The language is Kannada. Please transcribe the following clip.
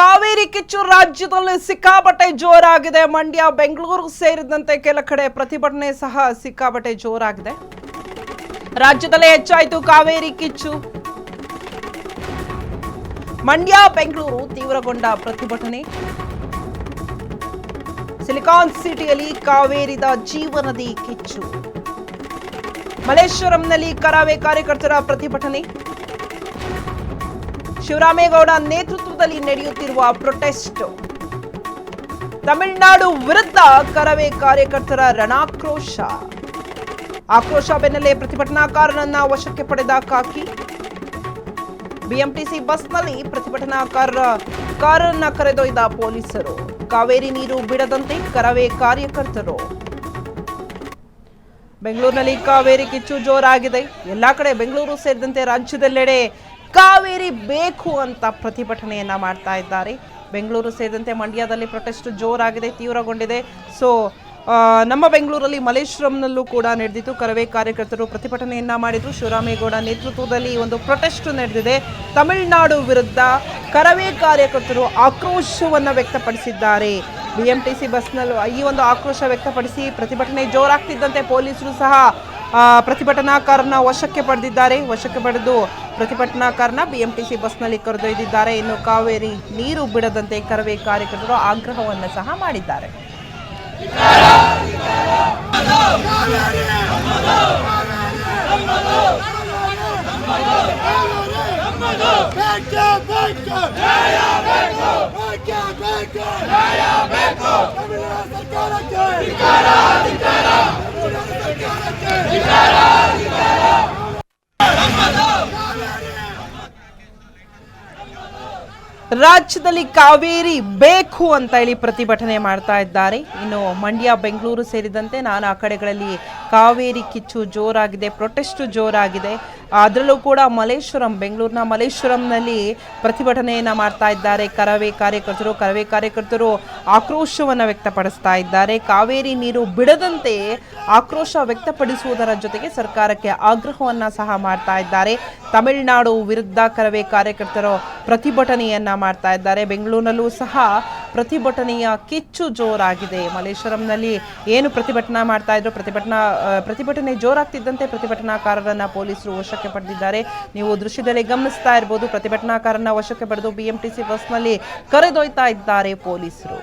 ಕಾವೇರಿ ಕಿಚ್ಚು ರಾಜ್ಯದಲ್ಲಿ ಸಿಕ್ಕಾಪಟ್ಟೆ ಜೋರಾಗಿದೆ. ಮಂಡ್ಯ, ಬೆಂಗಳೂರು ಸೇರಿದಂತೆ ಕೆಲ ಕಡೆ ಪ್ರತಿಭಟನೆ ಸಹ ಸಿಕ್ಕಾಪಟ್ಟೆ ಜೋರಾಗಿದೆ. ರಾಜ್ಯದಲ್ಲೇ ಹೆಚ್ಚಾಯಿತು ಕಾವೇರಿ ಕಿಚ್ಚು. ಮಂಡ್ಯ, ಬೆಂಗಳೂರು ತೀವ್ರಗೊಂಡ ಪ್ರತಿಭಟನೆ. ಸಿಲಿಕಾನ್ ಸಿಟಿಯಲ್ಲಿ ಕಾವೇರಿದ ಜೀವನದಿ ಕಿಚ್ಚು. ಮಲ್ಲೇಶ್ವರಂನಲ್ಲಿ ಕರಾವೇ ಕಾರ್ಯಕರ್ತರ ಪ್ರತಿಭಟನೆ. ಶಿವರಾಮೇಗೌಡ ನೇತೃತ್ವದಲ್ಲಿ ನಡೆಯುತ್ತಿರುವ ಪ್ರೊಟೆಸ್ಟ್. ತಮಿಳುನಾಡು ವಿರುದ್ಧ ಕರವೇ ಕಾರ್ಯಕರ್ತರ ರಣಾಕ್ರೋಶ. ಆಕ್ರೋಶ ಬೆನ್ನಲ್ಲೇ ಪ್ರತಿಭಟನಾಕಾರರನ್ನ ವಶಕ್ಕೆ ಪಡೆದ ಖಾಕಿ. ಬಿಎಂಟಿಸಿ ಬಸ್ನಲ್ಲಿ ಪ್ರತಿಭಟನಾಕಾರರ ಕಾರನ್ನ ಕರೆದೊಯ್ದ ಪೊಲೀಸರು. ಕಾವೇರಿ ನೀರು ಬಿಡದಂತೆ ಕರವೇ ಕಾರ್ಯಕರ್ತರು. ಬೆಂಗಳೂರಿನಲ್ಲಿ ಕಾವೇರಿ ಕಿಚ್ಚು ಜೋರಾಗಿದೆ. ಎಲ್ಲಾ ಕಡೆ ಬೆಂಗಳೂರು ಸೇರಿದಂತೆ ರಾಜ್ಯದೆಲ್ಲೆಡೆ ಕಾವೇರಿ ಬೇಕು ಅಂತ ಪ್ರತಿಭಟನೆಯನ್ನ ಮಾಡ್ತಾ ಇದ್ದಾರೆ. ಬೆಂಗಳೂರು ಸೇರಿದಂತೆ ಮಂಡ್ಯದಲ್ಲಿ ಪ್ರೊಟೆಸ್ಟ್ ಜೋರಾಗಿದೆ, ತೀವ್ರಗೊಂಡಿದೆ. ನಮ್ಮ ಬೆಂಗಳೂರಲ್ಲಿ ಮಲ್ಲೇಶ್ವರಂನಲ್ಲೂ ಕೂಡ ನಡೆದಿತ್ತು. ಕರವೇ ಕಾರ್ಯಕರ್ತರು ಪ್ರತಿಭಟನೆಯನ್ನ ಮಾಡಿದ್ರು. ಶಿವರಾಮೇಗೌಡ ನೇತೃತ್ವದಲ್ಲಿ ಒಂದು ಪ್ರೊಟೆಸ್ಟ್ ನಡೆದಿದೆ. ತಮಿಳುನಾಡು ವಿರುದ್ಧ ಕರವೇ ಕಾರ್ಯಕರ್ತರು ಆಕ್ರೋಶವನ್ನ ವ್ಯಕ್ತಪಡಿಸಿದ್ದಾರೆ. ಬಿಎಂಟಿಸಿ ಬಸ್ನಲ್ಲೂ ಈ ಒಂದು ಆಕ್ರೋಶ ವ್ಯಕ್ತಪಡಿಸಿ ಪ್ರತಿಭಟನೆ ಜೋರಾಗ್ತಿದ್ದಂತೆ ಪೊಲೀಸರು ಸಹ ಪ್ರತಿಭಟನಾಕಾರನ ವಶಕ್ಕೆ ಪಡೆದಿದ್ದಾರೆ. ವಶಕ್ಕೆ ಪಡೆದು ಪ್ರತಿಭಟನಾಕಾರನ ಬಿಎಂಟಿಸಿ ಬಸ್ನಲ್ಲಿ ಕರೆದೊಯ್ದಿದ್ದಾರೆ. ಇನ್ನು ಕಾವೇರಿ ನೀರು ಬಿಡದಂತೆ ಕರವೇ ಕಾರ್ಯಕರ್ತರು ಆಗ್ರಹವನ್ನು ಸಹ ಮಾಡಿದ್ದಾರೆ. ರಾಜ್ಯದಲ್ಲಿ ಕಾವೇರಿ ಬೇಕು ಅಂತ ಹೇಳಿ ಪ್ರತಿಭಟನೆ ಮಾಡ್ತಾ ಇದ್ದಾರೆ. ಇನ್ನು ಮಂಡ್ಯ, ಬೆಂಗಳೂರು ಸೇರಿದಂತೆ ನಾನಾ ಕಡೆಗಳಲ್ಲಿ ಕಾವೇರಿ ಕಿಚ್ಚು ಜೋರಾಗಿದೆ, ಪ್ರೊಟೆಸ್ಟ್ ಜೋರಾಗಿದೆ. ಅದರಲ್ಲೂ ಕೂಡ ಮಲ್ಲೇಶ್ವರಂ, ಬೆಂಗಳೂರಿನ ಮಲ್ಲೇಶ್ವರಂನಲ್ಲಿ ಪ್ರತಿಭಟನೆಯನ್ನ ಮಾಡ್ತಾ ಇದ್ದಾರೆ ಕರವೇ ಕಾರ್ಯಕರ್ತರು ಆಕ್ರೋಶವನ್ನು ವ್ಯಕ್ತಪಡಿಸ್ತಾ ಇದ್ದಾರೆ. ಕಾವೇರಿ ನೀರು ಬಿಡದಂತೆ ಆಕ್ರೋಶ ವ್ಯಕ್ತಪಡಿಸುವುದರ ಜೊತೆಗೆ ಸರ್ಕಾರಕ್ಕೆ ಆಗ್ರಹವನ್ನ ಸಹ ಮಾಡ್ತಾ ಇದ್ದಾರೆ. ತಮಿಳುನಾಡು ವಿರುದ್ಧ ಕರವೇ ಕಾರ್ಯಕರ್ತರು ಪ್ರತಿಭಟನೆಯನ್ನ ಮಾಡ್ತಾ ಇದ್ದಾರೆ. ಬೆಂಗಳೂರಿನಲ್ಲೂ ಸಹ ಪ್ರತಿಭಟನೆಯ ಕಿಚ್ಚು ಜೋರಾಗಿದೆ. ಮಲ್ಲೇಶ್ವರಂನಲ್ಲಿ ಏನು ಪ್ರತಿಭಟನಾ ಮಾಡ್ತಾ ಇದ್ರು, ಪ್ರತಿಭಟನೆ ಜೋರಾಗ್ತಿದ್ದಂತೆ ಪ್ರತಿಭಟನಾಕಾರರನ್ನ ಪೊಲೀಸರು ವಶಕ್ಕೆ ಪಡೆದಿದ್ದಾರೆ. ನೀವು ದೃಶ್ಯದಲ್ಲಿ ಗಮನಿಸ್ತಾ ಇರಬಹುದು. ಪ್ರತಿಭಟನಾಕಾರನ ವಶಕ್ಕೆ ಪಡೆದು ಬಿಎಂಟಿಸಿ ಬಸ್ನಲ್ಲಿ ಕರೆದೊಯ್ತಾ ಇದ್ದಾರೆ ಪೊಲೀಸರು.